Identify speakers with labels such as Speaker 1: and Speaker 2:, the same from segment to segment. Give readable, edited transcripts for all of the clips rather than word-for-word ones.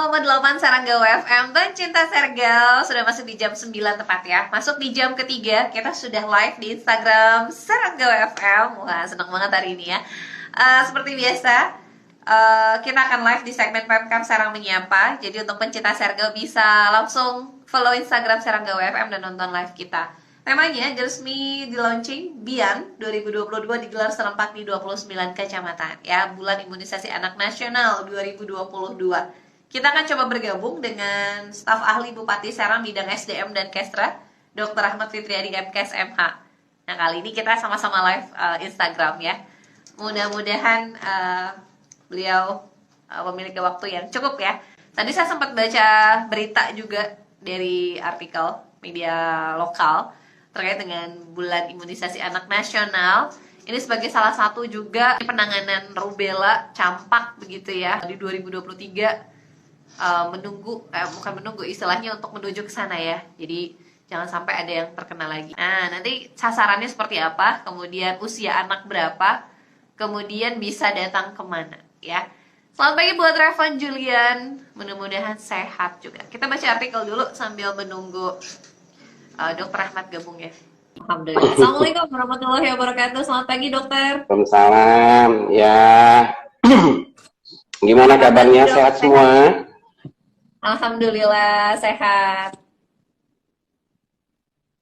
Speaker 1: Nomor 8 Serangga WFM dan Cinta Sergal sudah masuk di jam 9 tepat ya. Masuk di jam ketiga, kita sudah live di Instagram Serangga WFM. Wah, senang banget hari ini ya. Seperti biasa, kita akan live di segmen Pemkab Serang Menyapa. Jadi untuk pencinta Sergal bisa langsung follow Instagram Serangga WFM dan nonton live kita. Temanya resmi di launching BIAN 2022 digelar serempak di 29 kecamatan ya, Bulan Imunisasi Anak Nasional 2022. Kita akan coba bergabung dengan staf ahli Bupati Serang bidang SDM dan Kestra, Dr. Ahmad Fitriadi MKes MH. Nah, kali ini kita sama-sama live Instagram ya. Mudah-mudahan beliau memiliki waktu yang cukup ya. Tadi saya sempat baca berita juga dari artikel media lokal terkait dengan Bulan Imunisasi Anak Nasional. Ini sebagai salah satu juga penanganan rubella campak begitu ya di 2023. Bukan menunggu istilahnya untuk menuju ke sana ya. Jadi jangan sampai ada yang terkena lagi. Nah, nanti sasarannya seperti apa, kemudian usia anak berapa, kemudian bisa datang kemana ya. Selamat pagi buat Revan Julian, mudah-mudahan sehat juga. Kita baca artikel dulu sambil menunggu Dokter Ahmad gabung ya. Alhamdulillah. Assalamualaikum warahmatullahi wabarakatuh. Selamat pagi dokter.
Speaker 2: Waalaikumsalam. Ya, gimana kabarnya? Sehat semua?
Speaker 1: Alhamdulillah sehat.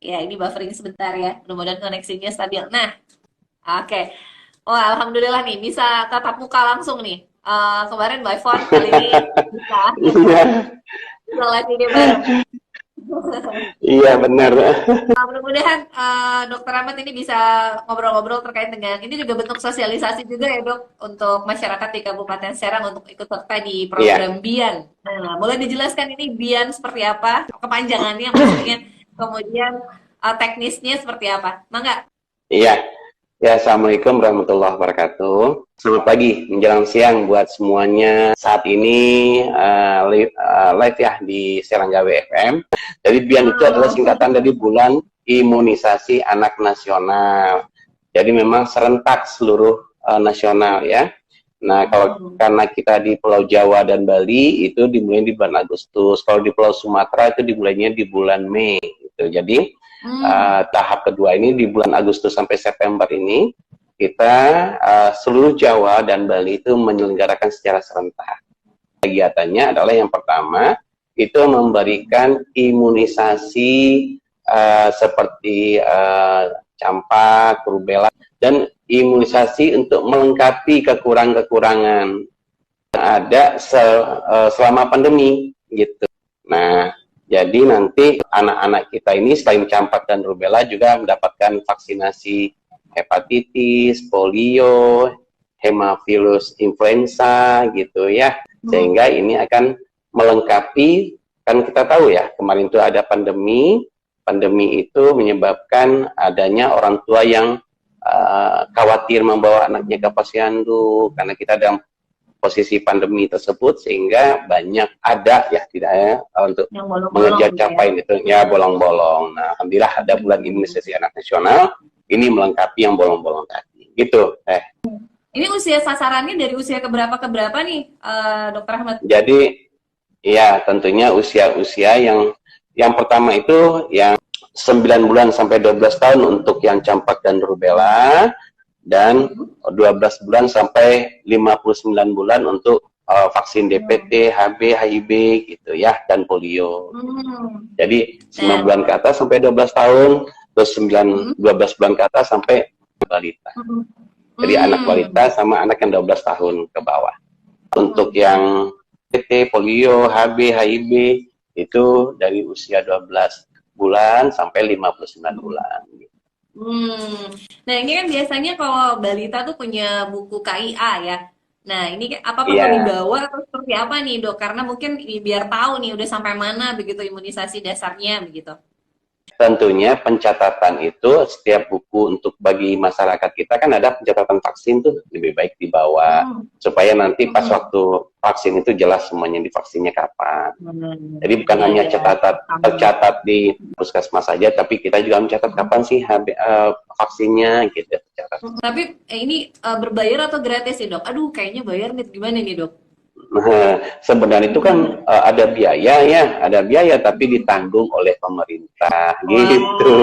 Speaker 1: Ya, ini buffering sebentar ya. Mudah-mudahan koneksinya stabil. Nah, oke. Wah, alhamdulillah nih bisa tatap muka langsung nih. Kemarin by phone, kali ini bisa.
Speaker 2: Iya.
Speaker 1: Bisa live ini bareng.
Speaker 2: Iya benar.
Speaker 1: Mudah-mudahan Dokter Ahmad ini bisa ngobrol-ngobrol terkait dengan ini juga bentuk sosialisasi juga ya dok untuk masyarakat di Kabupaten Serang untuk ikut serta di program BIAN. Nah, boleh dijelaskan ini BIAN seperti apa, kepanjangannya maksudnya, kemudian teknisnya seperti apa? Mangga.
Speaker 2: Iya. Ya, assalamualaikum warahmatullahi wabarakatuh. Selamat pagi menjelang siang buat semuanya. Saat ini live ya di Serangga WFM. Jadi BIAN itu adalah singkatan dari Bulan Imunisasi Anak Nasional. Jadi memang serentak seluruh nasional ya. Nah, karena kita di Pulau Jawa dan Bali itu dimulai di bulan Agustus. Kalau di Pulau Sumatera itu dimulainya di bulan Mei. Gitu. Jadi tahap kedua ini di bulan Agustus sampai September ini kita seluruh Jawa dan Bali itu menyelenggarakan secara serentak. Kegiatannya adalah yang pertama itu memberikan imunisasi seperti campak, rubella, dan imunisasi untuk melengkapi kekurangan-kekurangan yang ada selama pandemi gitu. Nah, jadi nanti anak-anak kita ini selain campak dan rubella juga mendapatkan vaksinasi hepatitis, polio, hemafilus influenza gitu ya. Sehingga ini akan melengkapi, kan kita tahu ya kemarin itu ada pandemi itu menyebabkan adanya orang tua yang khawatir membawa anaknya ke posyandu karena kita dalam posisi pandemi tersebut, sehingga banyak ada ya tidak ya untuk mengejar capaian itu ya bolong-bolong. Nah, alhamdulillah ada Bulan Imunisasi Anak Nasional ini melengkapi yang bolong-bolong tadi gitu.
Speaker 1: Ini usia sasarannya dari usia keberapa ke berapa nih, Dokter Ahmad?
Speaker 2: Jadi ya tentunya usia-usia yang pertama itu yang 9 bulan sampai 12 tahun untuk yang campak dan rubella, dan 12 bulan sampai 59 bulan untuk vaksin DPT, HB, HIV gitu ya, dan polio. Jadi 9 bulan ke atas sampai 12 tahun, terus 12 bulan ke atas sampai balita. Jadi anak balita sama anak yang 12 tahun ke bawah. Untuk yang DPT, polio, HB, HIV itu dari usia 12 bulan sampai 59 bulan.
Speaker 1: Nah, ini kan biasanya kalau balita tuh punya buku KIA ya. Nah, ini apa perlu dibawa atau seperti apa nih dok? Karena mungkin biar tahu nih udah sampai mana begitu imunisasi dasarnya begitu.
Speaker 2: Tentunya pencatatan itu setiap buku untuk bagi masyarakat kita kan ada pencatatan vaksin tuh lebih baik dibawa supaya nanti pas waktu vaksin itu jelas semuanya di vaksinnya kapan. Jadi bukan hanya tercatat di puskesmas saja, tapi kita juga mencatat kapan sih vaksinnya gitu.
Speaker 1: Tapi ini berbayar atau gratis sih dok? Aduh kayaknya bayar nih, gimana nih dok?
Speaker 2: Sebenarnya itu kan ada biaya ya, ada biaya tapi ditanggung oleh pemerintah gitu.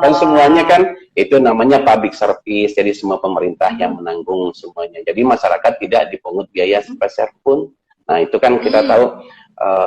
Speaker 2: Kan semuanya kan itu namanya public service, jadi semua pemerintah yang menanggung semuanya. Jadi masyarakat tidak dipungut biaya sepeser pun. Nah itu kan kita tahu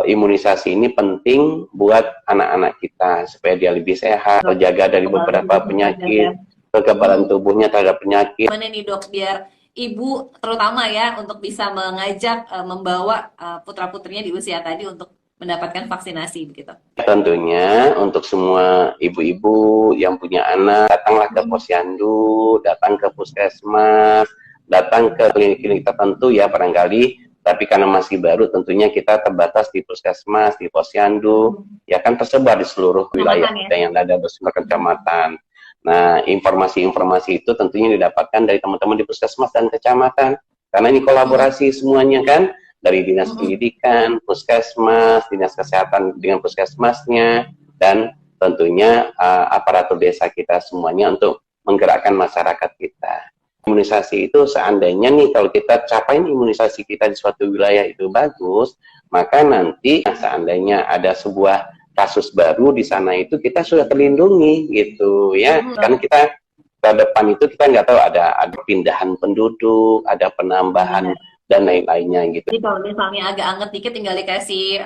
Speaker 2: imunisasi ini penting buat anak-anak kita supaya dia lebih sehat, terjaga dari beberapa penyakit, kekebalan tubuhnya terhadap penyakit.
Speaker 1: Mana nih dok, biar ibu terutama ya untuk bisa mengajak membawa putra-putrinya di usia tadi untuk mendapatkan vaksinasi begitu.
Speaker 2: Tentunya untuk semua ibu-ibu yang punya anak, datanglah ke posyandu, datang ke puskesmas, datang ke klinik-klinik tertentu ya barangkali. Tapi karena masih baru tentunya kita terbatas di puskesmas, di posyandu, ya kan tersebar di seluruh wilayah kita yang ada bersumber kecamatan. Nah, informasi-informasi itu tentunya didapatkan dari teman-teman di puskesmas dan kecamatan. Karena ini kolaborasi semuanya kan, dari dinas pendidikan, puskesmas, dinas kesehatan dengan puskesmasnya, dan tentunya aparatur desa kita semuanya untuk menggerakkan masyarakat kita. Imunisasi itu seandainya nih kalau kita capai imunisasi kita di suatu wilayah itu bagus, maka nanti seandainya ada sebuah kasus baru di sana itu kita sudah terlindungi gitu ya. Karena kita ke depan itu kita nggak tahu ada pindahan penduduk, ada penambahan dan lain-lainnya gitu.
Speaker 1: Jadi kalau misalnya agak anget dikit tinggal dikasih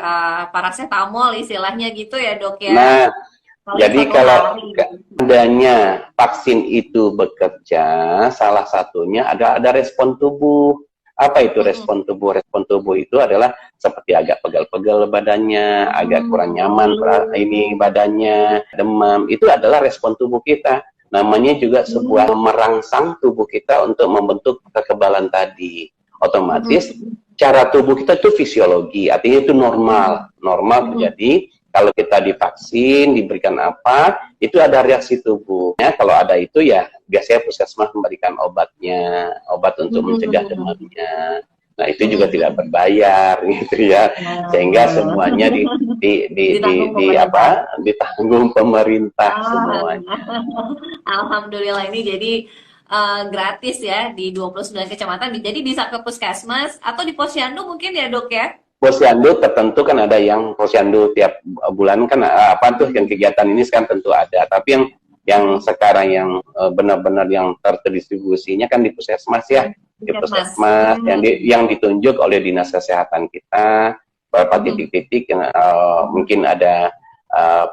Speaker 1: paracetamol istilahnya gitu ya dok ya.
Speaker 2: Nah, jadi kalau adanya vaksin itu bekerja, salah satunya ada respon tubuh. Apa itu respon tubuh? Respon tubuh itu adalah seperti agak pegal-pegal badannya, agak kurang nyaman ini badannya, demam. Itu adalah respon tubuh kita. Namanya juga sebuah merangsang tubuh kita untuk membentuk kekebalan tadi. Otomatis cara tubuh kita itu fisiologi, artinya itu normal terjadi. Kalau kita divaksin, diberikan apa, itu ada reaksi tubuh. Ya, kalau ada itu ya biasanya puskesmas memberikan obatnya, obat untuk mencegah demamnya. Nah itu juga tidak berbayar gitu ya, sehingga semuanya ditanggung pemerintah semuanya.
Speaker 1: Alhamdulillah ini jadi gratis ya di 29 kecamatan. Jadi bisa ke puskesmas atau di posyandu mungkin ya dok ya?
Speaker 2: Posyandu tertentu kan ada yang posyandu tiap bulan kan apa tuh yang kegiatan ini kan tentu ada, tapi yang sekarang yang benar-benar yang terdistribusinya kan di puskesmas ya, di puskesmas yang ditunjuk oleh dinas kesehatan kita, beberapa titik-titik yang mungkin ada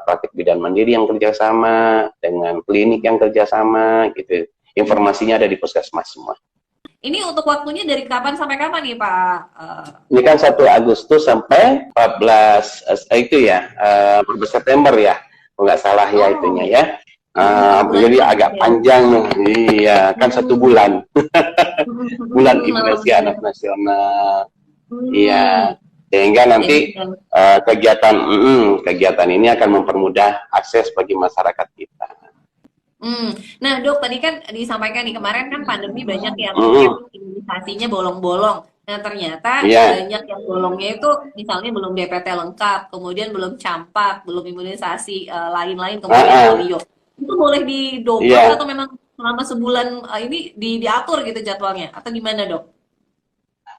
Speaker 2: praktik bidan mandiri yang kerjasama dengan klinik yang kerjasama gitu, informasinya ada di puskesmas semua.
Speaker 1: Ini untuk waktunya dari kapan sampai kapan nih Pak?
Speaker 2: Ini kan 1 Agustus sampai 14 itu ya, 14 September ya, kalau nggak salah ya itunya ya. Jadi agak panjang nih, iya kan 1 bulan. Bulan Imunisasi Anak Nasional. Iya, sehingga nanti kegiatan ini akan mempermudah akses bagi masyarakat kita.
Speaker 1: Nah dok, tadi kan disampaikan nih kemarin kan pandemi banyak yang imunisasinya bolong-bolong. Nah ternyata banyak yang bolongnya itu misalnya belum DPT lengkap, kemudian belum campak, belum imunisasi lain-lain, kemudian polio. Itu boleh didobel atau memang selama sebulan ini diatur gitu jadwalnya atau gimana dok?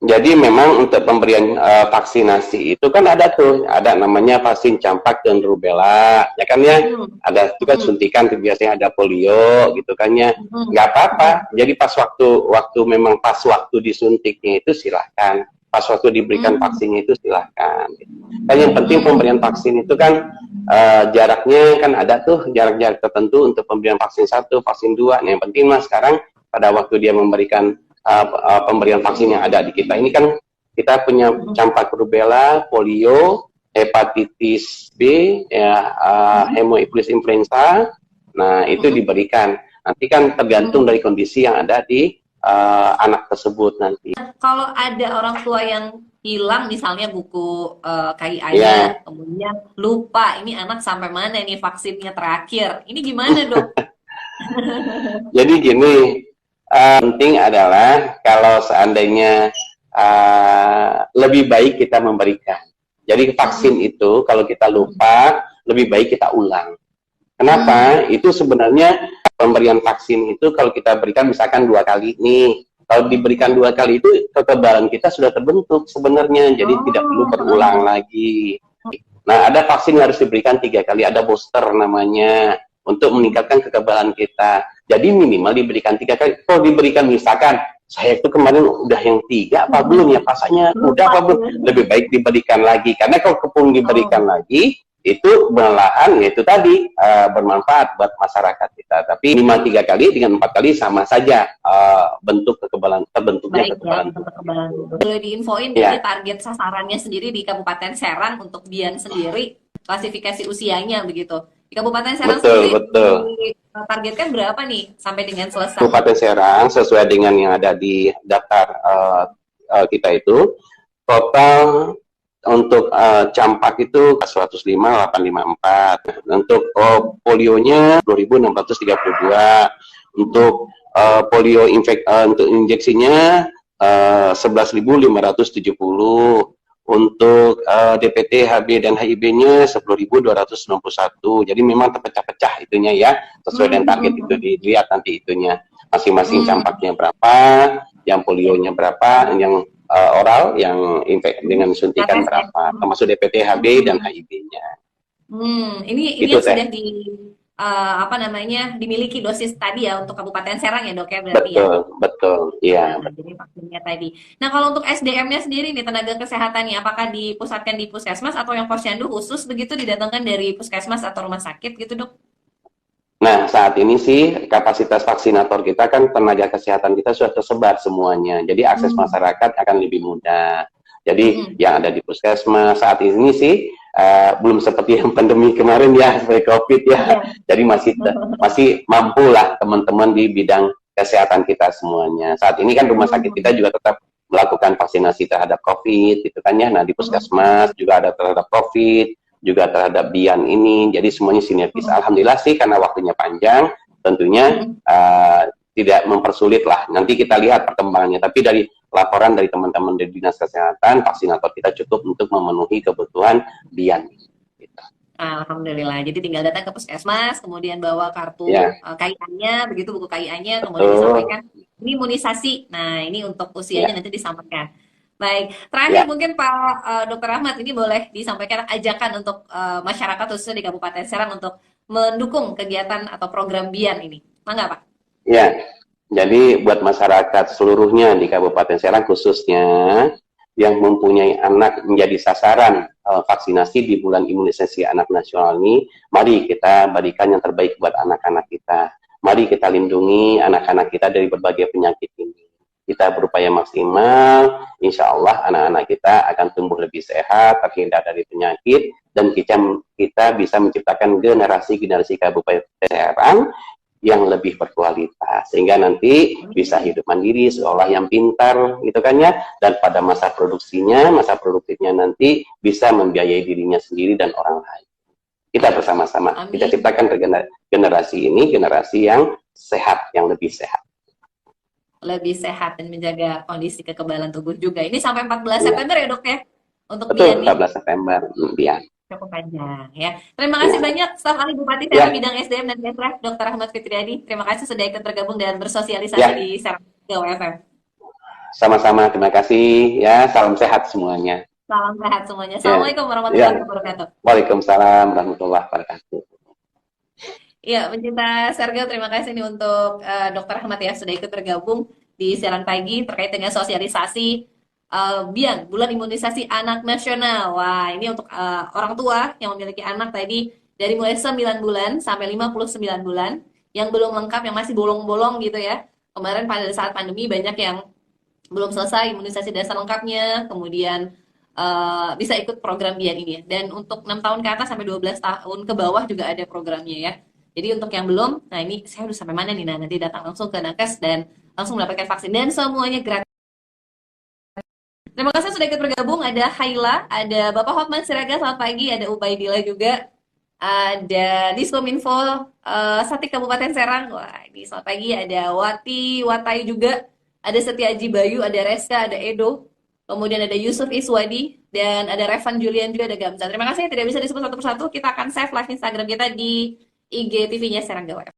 Speaker 2: Jadi memang untuk pemberian vaksinasi itu kan ada tuh, ada namanya vaksin campak dan rubella, ya kan ya, ada juga suntikan biasanya ada polio gitu kan ya, nggak apa-apa. Jadi pas waktu memang pas waktu disuntiknya itu silahkan, pas waktu diberikan vaksinnya itu silahkan. Kan yang penting pemberian vaksin itu kan jaraknya kan ada tuh jarak-jarak tertentu untuk pemberian vaksin 1, vaksin 2. Nah, yang penting mas sekarang pada waktu dia memberikan pemberian vaksin yang ada di kita ini kan kita punya campak rubella, polio, hepatitis B, ya, hemofilis influenza. Nah itu diberikan. Nanti kan tergantung dari kondisi yang ada di anak tersebut nanti.
Speaker 1: Kalau ada orang tua yang hilang misalnya buku KIA-nya, kemudian lupa ini anak sampai mana ini vaksinnya terakhir, ini gimana dok?
Speaker 2: Jadi gini. Penting adalah kalau seandainya lebih baik kita memberikan. Jadi vaksin itu kalau kita lupa lebih baik kita ulang. Kenapa? Itu sebenarnya pemberian vaksin itu kalau kita berikan misalkan 2 kali nih, Kalau diberikan 2 kali itu kekebalan kita sudah terbentuk sebenarnya, jadi tidak perlu berulang lagi. Nah, ada vaksin yang harus diberikan 3 kali, ada booster namanya, untuk meningkatkan kekebalan kita. Jadi minimal diberikan 3 kali. Kalau diberikan misalkan, saya itu kemarin udah yang 3 apa belum ya, pasanya udah apa belum, lebih baik diberikan lagi. Karena kalau kepung diberikan lagi, itu malahan yaitu tadi bermanfaat buat masyarakat kita. Tapi minimal 3 kali dengan 4 kali sama saja bentuk kekebalan terbentuknya
Speaker 1: Baik
Speaker 2: kekebalan.
Speaker 1: ya, untuk kekebalan tubuh. Boleh diinfoin
Speaker 2: Ya.
Speaker 1: jadi target sasarannya sendiri di Kabupaten Serang untuk Bian sendiri, klasifikasi usianya begitu. Di Kabupaten Serang
Speaker 2: Betul,
Speaker 1: sendiri
Speaker 2: betul.
Speaker 1: ditargetkan berapa nih sampai dengan selesai?
Speaker 2: Kabupaten Serang sesuai dengan yang ada di daftar kita itu total untuk campak itu 105.854, untuk polionya 2.632, untuk polio untuk injeksinya 11.570, untuk DPT, HB dan HIV-nya 10.291. Jadi memang terpecah-pecah itunya ya, sesuai dengan target itu dilihat nanti itunya masing-masing campaknya berapa, yang polionya berapa, yang oral, yang dengan suntikan berapa, termasuk DPT, HB dan HIV-nya.
Speaker 1: Ini
Speaker 2: Itu,
Speaker 1: yang sudah dimiliki dosis tadi ya untuk Kabupaten Serang ya dok ya berarti ya.
Speaker 2: Betul, iya.
Speaker 1: Jadi vaksinnya tadi. Nah kalau untuk SDM-nya sendiri nih tenaga kesehatannya apakah dipusatkan di puskesmas atau yang posyandu khusus begitu didatangkan dari puskesmas atau rumah sakit gitu dok?
Speaker 2: Nah, saat ini sih kapasitas vaksinator kita kan tenaga kesehatan kita sudah tersebar semuanya. Jadi akses masyarakat akan lebih mudah. Jadi yang ada di puskesmas saat ini sih belum seperti yang pandemi kemarin ya, seperti COVID ya. Jadi masih mampu lah teman-teman di bidang kesehatan kita semuanya. Saat ini kan rumah sakit kita juga tetap melakukan vaksinasi terhadap COVID, gitu kan ya. Nah di puskesmas juga ada terhadap COVID, juga terhadap Bian ini, jadi semuanya sinergis. Alhamdulillah sih karena waktunya panjang, tentunya tidak mempersulit lah. Nanti kita lihat perkembangannya. Tapi dari laporan dari teman-teman dari Dinas Kesehatan, vaksinator kita cukup untuk memenuhi kebutuhan Bian. Gitu.
Speaker 1: Alhamdulillah. Jadi tinggal datang ke puskesmas, kemudian bawa kartu KIA-nya, begitu buku KIA-nya, kemudian disampaikan ini imunisasi. Nah ini untuk usianya nanti disampaikan. Baik, terakhir mungkin Pak Dr. Ahmad ini boleh disampaikan ajakan untuk masyarakat khususnya di Kabupaten Serang untuk mendukung kegiatan atau program Bian ini. Mangga Pak?
Speaker 2: Ya, jadi buat masyarakat seluruhnya di Kabupaten Serang khususnya yang mempunyai anak menjadi sasaran vaksinasi di bulan imunisasi anak nasional ini, mari kita berikan yang terbaik buat anak-anak kita. Mari kita lindungi anak-anak kita dari berbagai penyakit ini. Kita berupaya maksimal, insya Allah anak-anak kita akan tumbuh lebih sehat, terhindar dari penyakit, dan kita bisa menciptakan generasi-generasi Kabupaten Serang yang lebih berkualitas, sehingga nanti bisa hidup mandiri, seolah yang pintar, gitu kan ya, dan pada masa produktifnya nanti bisa membiayai dirinya sendiri dan orang lain. Kita bersama-sama, kita ciptakan generasi ini, generasi yang sehat, yang lebih sehat.
Speaker 1: Lebih sehat dan menjaga kondisi kekebalan tubuh juga. Ini sampai 14 September ya dok ya? Untuk
Speaker 2: Betul,
Speaker 1: Bian
Speaker 2: 14 September, Bian.
Speaker 1: Cukup panjang ya. Terima kasih banyak staf ahli Bupati Serang bidang SDM dan Kesra, Dr. Ahmad Fitriadi. Terima kasih sudah ikut tergabung dan bersosialisasi di Serang WFM.
Speaker 2: Sama-sama, terima kasih ya. Salam sehat semuanya.
Speaker 1: Salam sehat semuanya. Assalamualaikum warahmatullahi wabarakatuh.
Speaker 2: Waalaikumsalam warahmatullahi wabarakatuh.
Speaker 1: Ya, pencinta Sergel, terima kasih nih untuk Dr. Ahmad ya sudah ikut bergabung di siaran pagi terkait dengan sosialisasi Bian, bulan imunisasi anak nasional. Wah, ini untuk orang tua yang memiliki anak tadi dari mulai 9 bulan sampai 59 bulan yang belum lengkap, yang masih bolong-bolong gitu ya. Kemarin pada saat pandemi banyak yang belum selesai imunisasi dasar lengkapnya, kemudian bisa ikut program Bian ini ya. Dan untuk 6 tahun ke atas sampai 12 tahun ke bawah juga ada programnya ya. Jadi untuk yang belum, nah ini saya udah sampai mana nih? Nah nanti datang langsung ke Nakes dan langsung mendapatkan vaksin dan semuanya gratis. Terima kasih sudah ikut bergabung. Ada Haila, ada Bapak Hotman Siraga, selamat pagi. Ada Ubaidillah juga, ada Diskominfo Sati Kabupaten Serang. Wah ini selamat pagi. Ada Wati Watai juga, ada Setiaji Bayu, ada Reska, ada Edo. Kemudian ada Yusuf Iswadi dan ada Revan Julian juga, ada Gamza. Terima kasih, tidak bisa disebut satu persatu. Kita akan save live Instagram kita di IGTV-nya Serang Gawai.